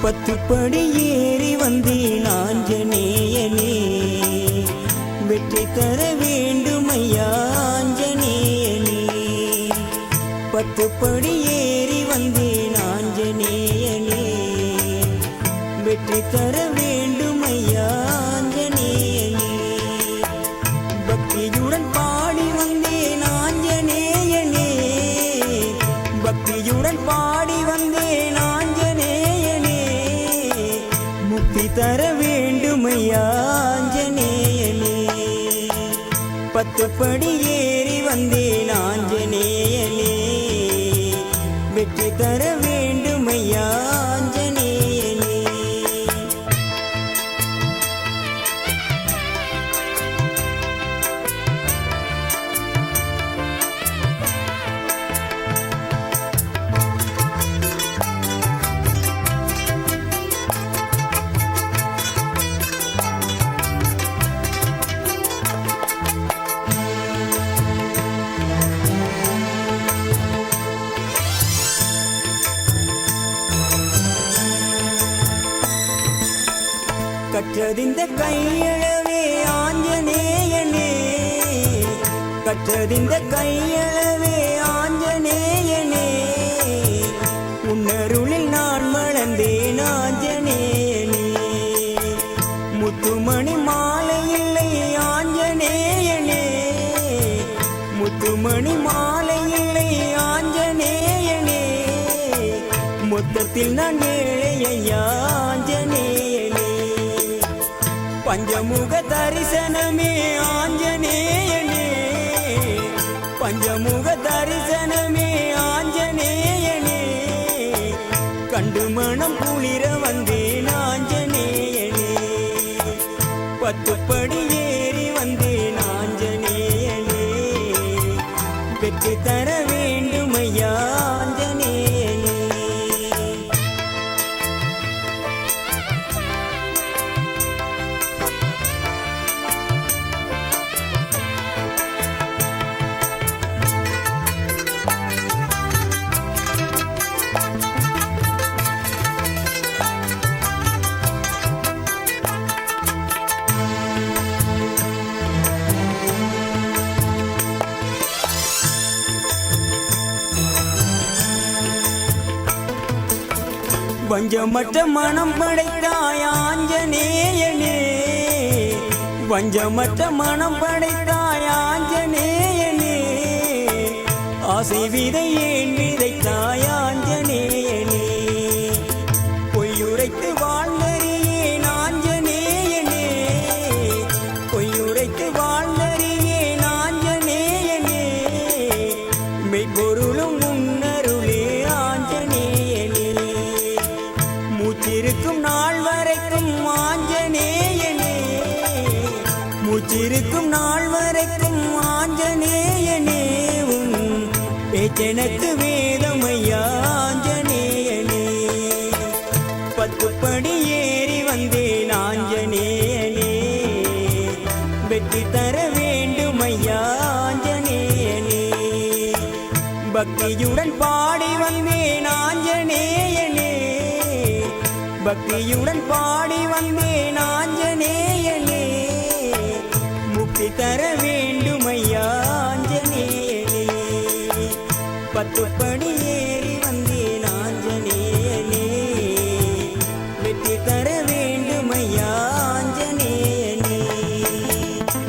10 படி ஏறி வந்தேன் ஆஞ்சநேயனே, வெற்றி தர வேண்டும் ஐயா ஆஞ்சநேயனே. 10 படி ஏறி வந்தேன் ஆஞ்சநேயனே, வெற்றி தர வேண்டும் ஐயா ஆஞ்சநேயனே. பக்தியுடன் பாடி வந்தேன் ஆஞ்சநேயனே, பக்தியுடன் பாடி வந்தேன் ஆஞ்சநேயனே, முக்தி தர வேண்டும் ஐயா ஆஞ்சநேயனே. 10 படி ஏறி வந்தேன் ஆஞ்சநேயனே, வெற்றி தர வேண்டும் ஐயா ஆஞ்சநேயனே. கற்றதிந்த கையளவே ஆஞ்சநேயனே, கற்றதிந்த கையளவே ஆஞ்சநேயனே, உன்னருளில் நான் வளர்ந்தேன் ஆஞ்சநேயனே. முத்துமணி மாலை இல்லை ஆஞ்சநேயனே, முத்துமணி மாலை இல்லை ஆஞ்சநேயனே, மொத்தத்தில் நான் ஏழை ஐயா ஆஞ்சநேயனே. பஞ்சமுக தரிசனமே ஆஞ்சநேயனே, பஞ்சமுக தரிசனமே ஆஞ்சநேயனே, கண்டு மனம் குளிர வந்தேன் ஆஞ்சநேயனே. 10 படி ஏறி வந்தேன் ஆஞ்சநேயனே, வெற்றி தர வேண்டும் ஐயா ஆஞ்சநேயனே. வஞ்சமற்ற மனம் படைத்தாய் ஆஞ்சநேயனே, வஞ்சமற்ற மனம் படைத்தாய் ஆஞ்சநேயனே, ஆசை விதை ஏன் விதைத்தாய் ஆஞ்சநேயனே. பொய்யுரைத்து வாழ்ந்தறியேன் ஆஞ்சநேயனே, பொய்யுரைத்து வாழ்ந்தறியேன் ஆஞ்சநேயனே, மெய்ப்பொருளும் உன்னருளே ஆஞ்சநேயனே. மூச்சிருக்கும் நாள் வரைக்கும் ஆஞ்சநேயனே, மூச்சிருக்கும் நாள் வரைக்கும் ஆஞ்சநேயனே, உன் பேச்செனக்கு வேதம் ஐயா ஆஞ்சநேயனே. 10 படி ஏறி வந்தேன் ஆஞ்சநேயனே, வெற்றி தர வேண்டும் ஐயா ஆஞ்சநேயனே. பக்தியுடன் பாடி வந்தேன் ஆஞ்சநேயனே, பக்தியுடன் பாடி வந்தேன் ஆஞ்சநேயனே, முக்தி தர வேண்டும் ஐயா ஆஞ்சநேயனே. 10